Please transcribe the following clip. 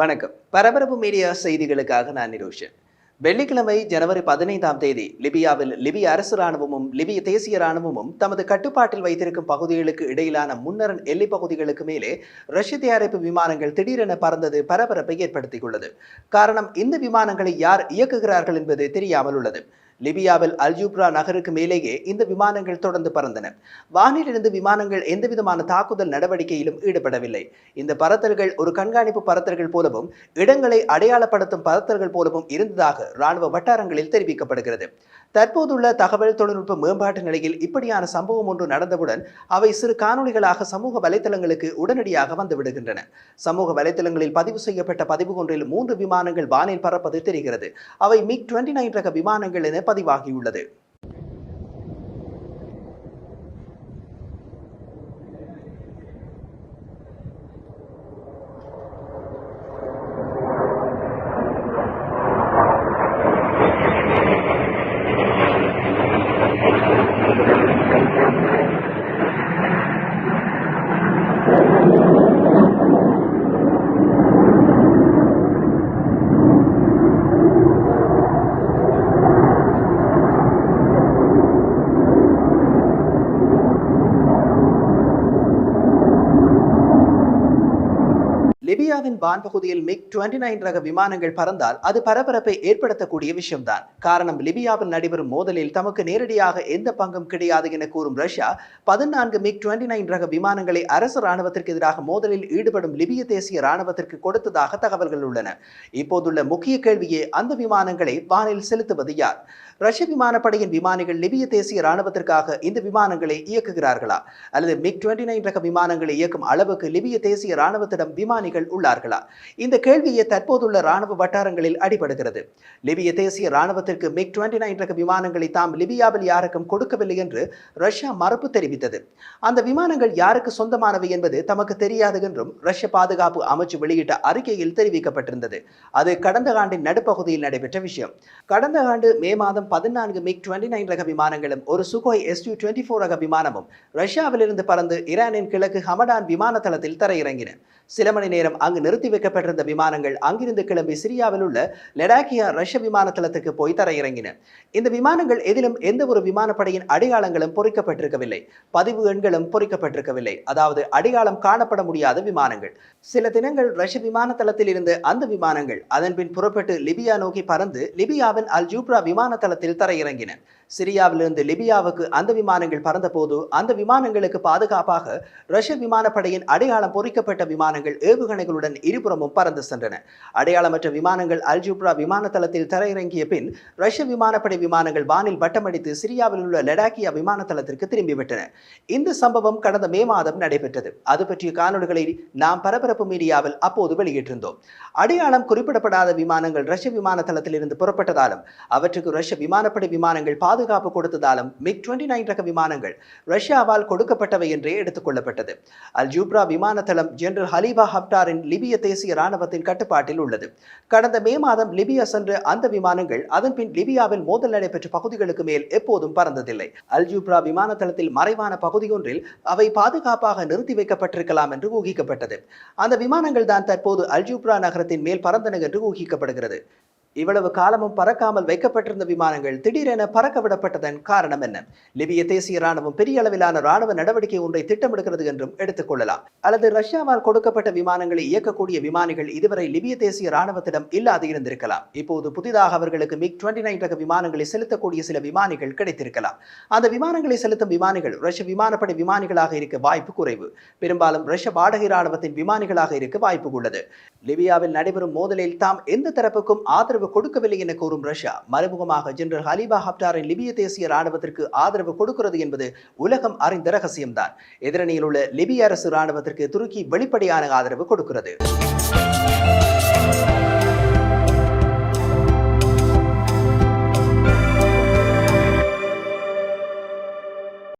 வணக்கம். பரபரப்பு மீடியா செய்திகளுக்காக நான் நிரோஷன். வெள்ளிக்கிழமை ஜனவரி 15ஆம் தேதி லிபியாவில் லிபிய அரசு ராணுவமும் லிபிய தேசிய ராணுவமும் தமது கட்டுப்பாட்டில் வைத்திருக்கும் பகுதிகளுக்கு இடையிலான முன்னரன் எல்லை பகுதிகளுக்கு மேலே ரஷ்ய தயாரிப்பு விமானங்கள் திடீரென பறந்தது பரபரப்பை ஏற்படுத்தியுள்ளது. காரணம், இந்த விமானங்களை யார் இயக்குகிறார்கள் என்பது தெரியாமல் உள்ளது. லிபியாவில் அல்-ஜுப்ரா நகருக்கு மேலேயே இந்த விமானங்கள் தொடர்ந்து பறந்தன. வானிலிருந்து விமானங்கள் எந்தவிதமான தாக்குதல் நடவடிக்கையிலும் ஈடுபடவில்லை. இந்த பறத்தல்கள் ஒரு கண்காணிப்பு பறத்தல்கள் போலவும் இடங்களை அடையாளப்படுத்தும் பறத்தல்கள் போலவும் இருந்ததாக ராணுவ வட்டாரங்களில் தெரிவிக்கப்படுகிறது. தற்போதுள்ள தகவல் தொழில்நுட்ப மேம்பாட்டு நிலையில் இப்படியான சம்பவம் ஒன்று நடந்தவுடன் அவை சிறு காணொலிகளாக சமூக வலைதளங்களுக்கு உடனடியாக வந்துவிடுகின்றன. சமூக வலைதளங்களில் பதிவு செய்யப்பட்ட பதிவு ஒன்றில் 3 விமானங்கள் வானில் பறப்பது தெரிகிறது. அவை MiG-29 ரக விமானங்கள் என பதிவாகியுள்ளது. லிபியாவின் வான் பகுதியில் MiG-29 ரக விமானங்கள் பறந்தால் அது பரபரப்பை ஏற்படுத்தக்கூடிய விஷயம்தான். காரணம், லிபியாவில் நடைபெறும் மோதலில் தமக்கு நேரடியாக எந்த பங்கும் கிடையாது என கூறும் ரஷ்யா 14 MiG-29 ரக விமானங்களை அரசு ராணுவத்திற்கு எதிராக மோதலில் ஈடுபடும் லிபிய தேசிய ராணுவத்திற்கு கொடுத்ததாக தகவல்கள் உள்ளன. இப்போதுள்ள முக்கிய கேள்வியே, அந்த விமானங்களை வானில் செலுத்துவது யார்? ரஷ்ய விமானப்படையின் விமானிகள் லிபிய தேசிய ராணுவத்திற்காக இந்த விமானங்களை இயக்குகிறார்களா, அல்லது MiG-29 ரக விமானங்களை இயக்கும் அளவுக்கு லிபிய தேசிய ராணுவத்திடம் விமானிகள் உள்ளார்களா? இந்த கேள்வியை தற்போதுள்ள ராணுவ வட்டாரங்களில் அடிபடுகிறது. லிபிய தேசிய ராணுவத்திற்கு MiG-29 ரக விமானங்களை தாம் லிபியாவில் யாருக்கும் கொடுக்கவில்லை என்று ரஷ்யா மறுப்பு தெரிவித்தது. அந்த விமானங்கள் யாருக்கு சொந்தமானவை என்பது தமக்கு தெரியாது என்றும் ரஷ்ய பாதுகாப்பு அமைச்சு வெளியிட்ட அறிக்கையில் தெரிவிக்கப்பட்டிருந்தது. அது கடந்த ஆண்டின் நடுப்பகுதியில் நடைபெற்ற விஷயம். கடந்த ஆண்டு மே மாதம் 14 MiG-29 ரக விமானங்களும் ஒரு சுகோய் Su-24 ரக விமானமும் ரஷ்யாவிலிருந்து பறந்து ஈரானின் கிழக்கு ஹமடான் விமான தளத்தில் தரையிறங்கின. சில மணி நேரம் அங்கு நிறுத்தி வைக்கப்பட்டிருந்த விமானங்கள் அங்கிருந்து கிளம்பி சிரியாவில் உள்ள லடாக்கியா ரஷ்ய விமான தளத்துக்கு போய் தரையிறங்கின. இந்த விமானங்கள் எதிலும் எந்த ஒரு விமானப்படையின் அடையாளங்களும் பொறிக்கப்பட்டிருக்கவில்லை, பதிவு எண்களும் பொறிக்கப்பட்டிருக்கவில்லை. அதாவது அடையாளம் காணப்பட முடியாத விமானங்கள். சில தினங்கள் ரஷ்ய விமான தளத்தில் இருந்த அந்த விமானங்கள் அதன்பின் புறப்பட்டு லிபியா நோக்கி பறந்து லிபியாவின் அல்-ஜுப்ரா விமான தளத்தில் தரையிறங்கின. சிரியாவிலிருந்து லிபியாவுக்கு அந்த விமானங்கள் பறந்தபோது அந்த விமானங்களுக்கு பாதுகாப்பாக ரஷ்ய விமானப்படையின் அடையாளம் பொறிக்கப்பட்ட விமானங்கள் ஏவுகணைகளுடன் இருபுறமும் பறந்து சென்றன. அடையாளமற்ற விமானங்கள் அல்-ஜுப்ரா விமான தளத்தில் தரையிறங்கிய பின் ரஷ்ய விமானப்படை விமானங்கள் வானில் வட்டமடித்து சிரியாவில் உள்ள லடாக்கியா விமான தளத்திற்கு திரும்பிவிட்டன. இந்த சம்பவம் கடந்த மே மாதம் நடைபெற்றது. அது பற்றிய காணொலிகளை நாம் பரபரப்பு மீடியாவில் அப்போது வெளியிட்டிருந்தோம். அடையாளம் குறிப்பிடப்படாத விமானங்கள் ரஷ்ய விமான தளத்தில் இருந்து புறப்பட்டதாலும் அவற்றுக்கு ரஷ்ய விமானப்படை விமானங்கள் பாதுகாப்பு கொடுத்ததாலும் MiG-29 ரக விமானங்கள் ரஷ்யாவால் கொடுக்கப்பட்டவை என்றே எடுத்துக் கொள்ளப்பட்டது. அல்-ஜுப்ரா விமான தளம் ஜெனரல் ஹலீபா ஹப்டாரின் லிபிய தேசிய ராணுவத்தின் கட்டுப்பாட்டில் உள்ளது. கடந்த மே மாதம் லிபியா சென்ற அந்த விமானங்கள் அதன்பின் லிபியாவில் மோதல் நடைபெற்ற பகுதிகளுக்கு மேல் எப்போதும் பறந்ததில்லை. அல்-ஜுப்ரா விமான தளத்தில் மறைவான பகுதியொன்றில் அவை பாதுகாப்பாக நிறுத்தி வைக்கப்பட்டிருக்கலாம் என்று ஊகிக்கப்பட்டது. அந்த விமானங்கள் தான் தற்போது அல்-ஜுப்ரா நகரத்தின் மேல் பறந்தன என்று ஊகிக்கப்படுகிறது. இவ்வளவு காலமும் பறக்காமல் வைக்கப்பட்டிருந்த விமானங்கள் திடீரென பறக்க விடப்பட்டதன் காரணம் என்ன? லிபிய தேசிய ராணுவம் பெரிய அளவிலான ராணுவ நடவடிக்கை ஒன்றை திட்டமிடுகிறது என்றும் எடுத்துக் கொள்ளலாம். அல்லது ரஷ்யாவால் கொடுக்கப்பட்ட விமானங்களை இயக்கக்கூடிய விமானிகள் இதுவரை லிபிய தேசிய ராணுவத்திடம் இல்லாது இருந்திருக்கலாம். இப்போது புதிதாக அவர்களுக்கு MiG-29 ரக விமானங்களை செலுத்தக்கூடிய சில விமானிகள் கிடைத்திருக்கலாம். அந்த விமானங்களை செலுத்தும் விமானிகள் ரஷ்ய விமானப்படை விமானிகளாக இருக்க வாய்ப்பு குறைவு. பெரும்பாலும் ரஷ்ய வாடகை ராணுவத்தின் விமானிகளாக இருக்க வாய்ப்பு உள்ளது. லிபியாவில் நடைபெறும் மோதலில் தாம் எந்த தரப்புக்கும் ஆதரவு கொடுக்கவில்லை என கூறும் ரஷ்யா மறைமுகமாக ஜெனரல் ஹலீபா ஹப்டாரின் லிபிய தேசிய ராணுவத்திற்கு ஆதரவு கொடுக்கிறது என்பது உலகம் அறிந்த ரகசியம்தான். எதிரணியில் உள்ள லிபிய அரசு ராணுவத்திற்கு துருக்கி வெளிப்படையான ஆதரவு கொடுக்கிறது.